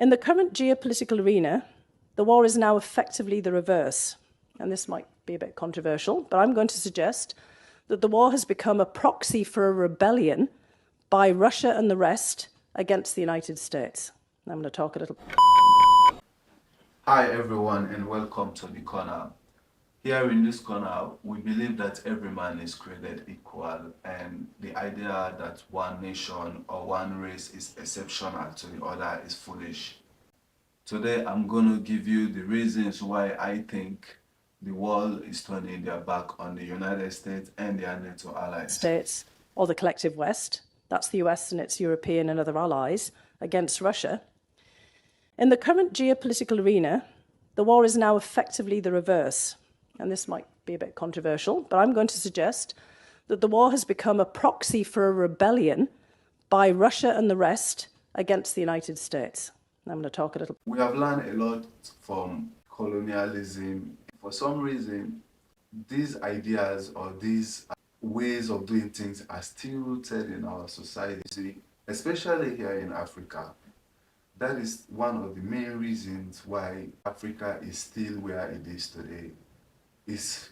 In the current geopolitical arena, the war is now effectively the reverse. And this might be a bit controversial, but I'm going to suggest that the war has become a proxy for a rebellion by Russia and the rest against the United States. I'm going to talk a little. Hi everyone and welcome to the corner. Here in this corner, we believe that every man is created equal, and the idea that one nation or one race is exceptional to the other is foolish. Today I'm going to give you the reasons why I think the world is turning their back on the United States and their NATO allies. States, or the collective West, that's the US and its European and other allies, against Russia. In the current geopolitical arena, the war is now effectively the reverse. And this might be a bit controversial, but I'm going to suggest that the war has become a proxy for a rebellion by Russia and the rest against the United States. I'm going to talk a little. We have learned a lot from colonialism. For some reason, these ideas or these ways of doing things are still rooted in our society, especially here in Africa. That is one of the main reasons why Africa is still where it is today. It's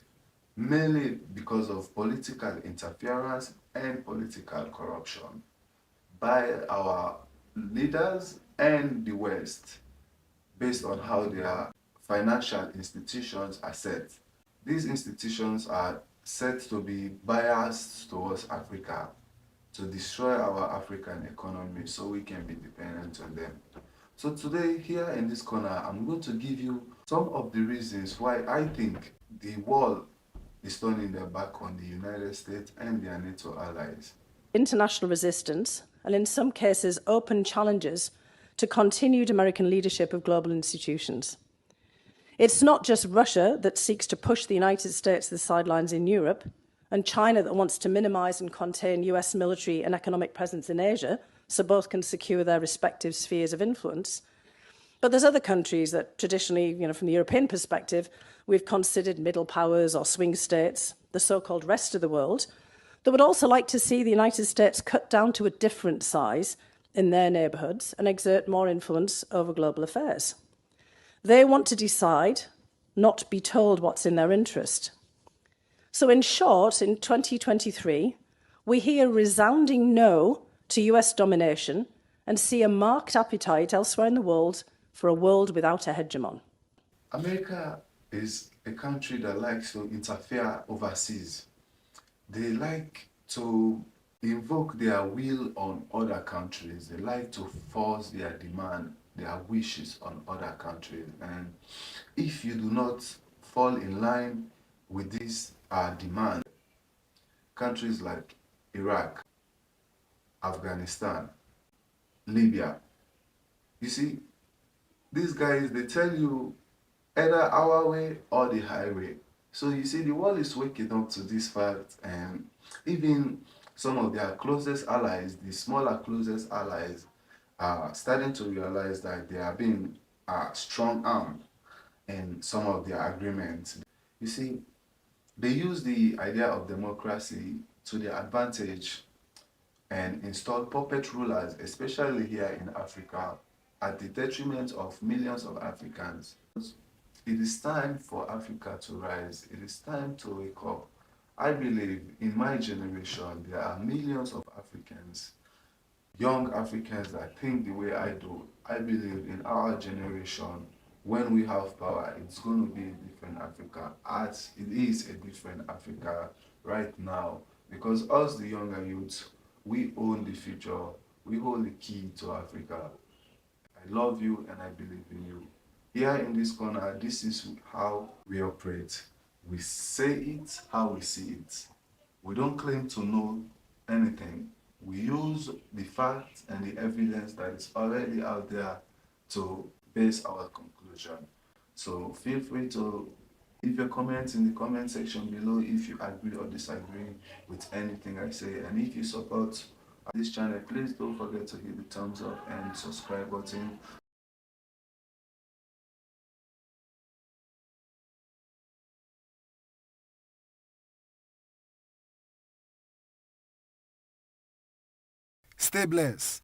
mainly because of political interference and political corruption by our leaders and the West, based on how their financial institutions are set. These institutions are set to be biased towards Africa, to destroy our African economy so we can be dependent on them. So today, here in this corner, I'm going to give you some of the reasons why I think the world is turning their back on the United States and their NATO allies. International resistance, and in some cases, open challenges to continued American leadership of global institutions. It's not just Russia that seeks to push the United States to the sidelines in Europe, and China that wants to minimize and contain US military and economic presence in Asia, so both can secure their respective spheres of influence. But there's other countries that traditionally, from the European perspective, we've considered middle powers or swing states, the so-called rest of the world, that would also like to see the United States cut down to a different size in their neighbourhoods and exert more influence over global affairs. They want to decide, not be told what's in their interest. So in short, in 2023, we hear resounding no to US domination and see a marked appetite elsewhere in the world for a world without a hegemon. America is a country that likes to interfere overseas. They like to invoke their will on other countries. They like to force their demand, their wishes on other countries. And if you do not fall in line with this demand, countries like Iraq, Afghanistan, Libya, you see, these guys, they tell you either our way or the highway. So you see, the world is waking up to this fact, and even some of their closest allies, the smaller closest allies, are starting to realize that they are being strong-armed in some of their agreements. You see, they use the idea of democracy to their advantage and install puppet rulers, especially here in Africa, at the detriment of millions of Africans. It is time for Africa to rise. It is time to wake up. I believe in my generation, there are millions of Africans, young Africans that think the way I do. I believe in our generation, when we have power, it's going to be a different Africa, as it is a different Africa right now. Because us, the younger youths, we own the future. We hold the key to Africa. I love you and I believe in you. Here in this corner, this is how we operate. We say it how we see it. We don't claim to know anything. We use the facts and the evidence that is already out there to base our conclusion. So feel free to leave your comments in the comment section below if you agree or disagree with anything I say. And if you support this channel, please don't forget to hit the thumbs up and subscribe button. Stay blessed.